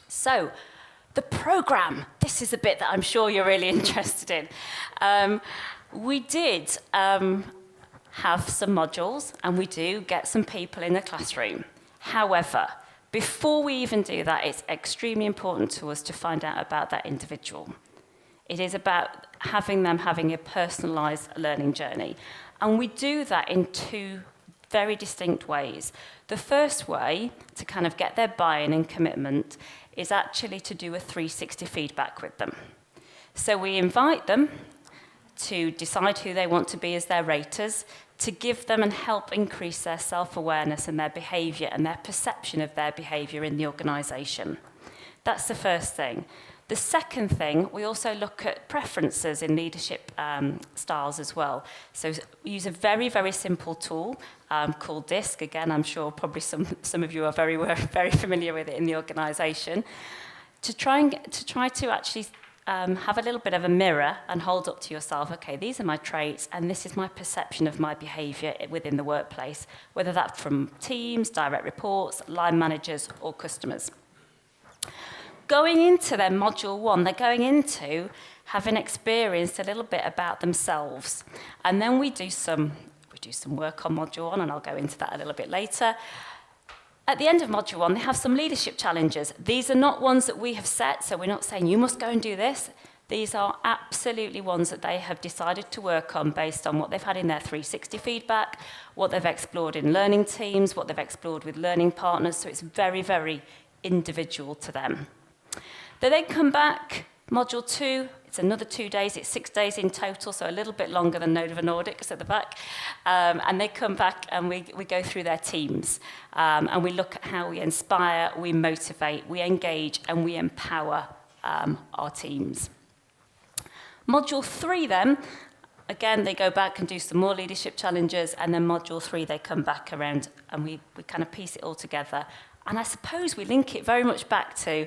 So, the programme, this is a bit that I'm sure you're really interested in. We did have some modules, and we do get some people in the classroom. However, before we even do that, it's extremely important to us to find out about that individual. It is about having them having a personalised learning journey. And we do that in two very distinct ways. The first way to kind of get their buy-in and commitment is actually to do a 360 feedback with them. So we invite them to decide who they want to be as their raters, to give them and help increase their self-awareness and their behaviour and their perception of their behaviour in the organisation. That's the first thing. The second thing, we also look at preferences in leadership styles as well. So we use a very, very simple tool called DISC. Again, I'm sure probably some of you are very familiar with it in the organisation. To try to actually have a little bit of a mirror and hold up to yourself, okay, these are my traits and this is my perception of my behaviour within the workplace, whether that's from teams, direct reports, line managers or customers. Going into their module 1, they're going into having experienced a little bit about themselves. And then we do some work on module 1, and I'll go into that a little bit later. At the end of module 1, they have some leadership challenges. These are not ones that we have set, so we're not saying you must go and do this. These are absolutely ones that they have decided to work on based on what they've had in their 360 feedback, what they've explored in learning teams, what they've explored with learning partners, so it's very, very individual to them. They then come back, module 2, it's another 2 days, it's 6 days in total, so a little bit longer than Nova Nordics at the back. And they come back and we go through their teams. And we look at how we inspire, we motivate, we engage, and we empower our teams. Module 3 then, again, they go back and do some more leadership challenges, and then module 3, they come back around and we kind of piece it all together. And I suppose we link it very much back to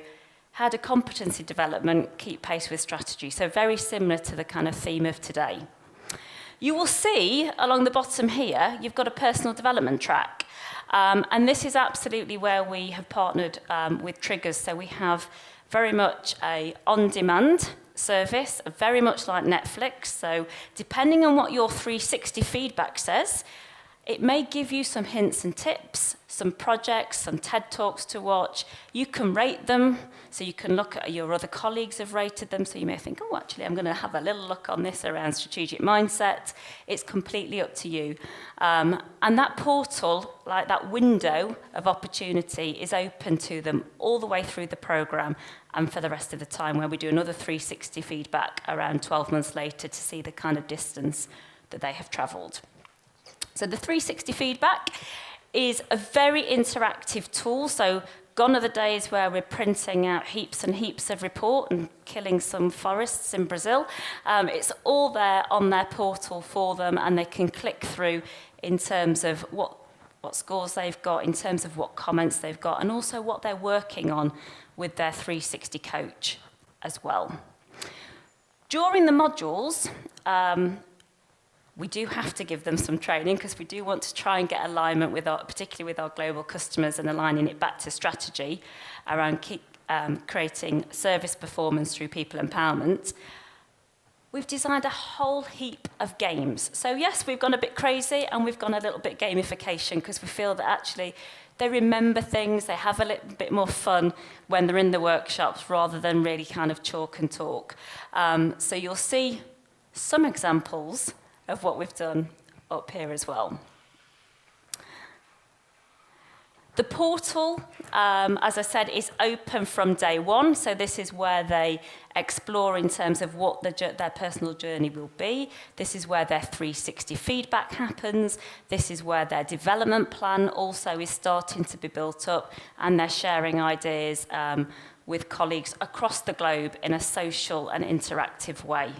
how do competency development keep pace with strategy? So very similar to the kind of theme of today. You will see along the bottom here, you've got a personal development track. And this is absolutely where we have partnered with Triggerz. So we have very much a on-demand service, very much like Netflix. So depending on what your 360 feedback says, it may give you some hints and tips, some projects, some TED Talks to watch. You can rate them, so you can look at your other colleagues have rated them, so you may think, oh, actually, I'm going to have a little look on this around strategic mindset. It's completely up to you. And that portal, like that window of opportunity, is open to them all the way through the programme and for the rest of the time, where we do another 360 feedback around 12 months later to see the kind of distance that they have travelled. So the 360 feedback is a very interactive tool. So gone are the days where we're printing out heaps and heaps of report and killing some forests in Brazil. It's all there on their portal for them, and they can click through in terms of what scores they've got, in terms of what comments they've got, and also what they're working on with their 360 coach as well. During the modules, we do have to give them some training because we do want to try and get alignment with particularly with our global customers, and aligning it back to strategy around creating service performance through people empowerment. We've designed a whole heap of games. So yes, we've gone a bit crazy and we've gone a little bit gamification because we feel that actually they remember things, they have a little bit more fun when they're in the workshops rather than really kind of chalk and talk. So you'll see some examples of what we've done up here as well. The portal, as I said, is open from day one. So this is where they explore in terms of what their personal journey will be. This is where their 360 feedback happens. This is where their development plan also is starting to be built up, and they're sharing ideas with colleagues across the globe in a social and interactive way.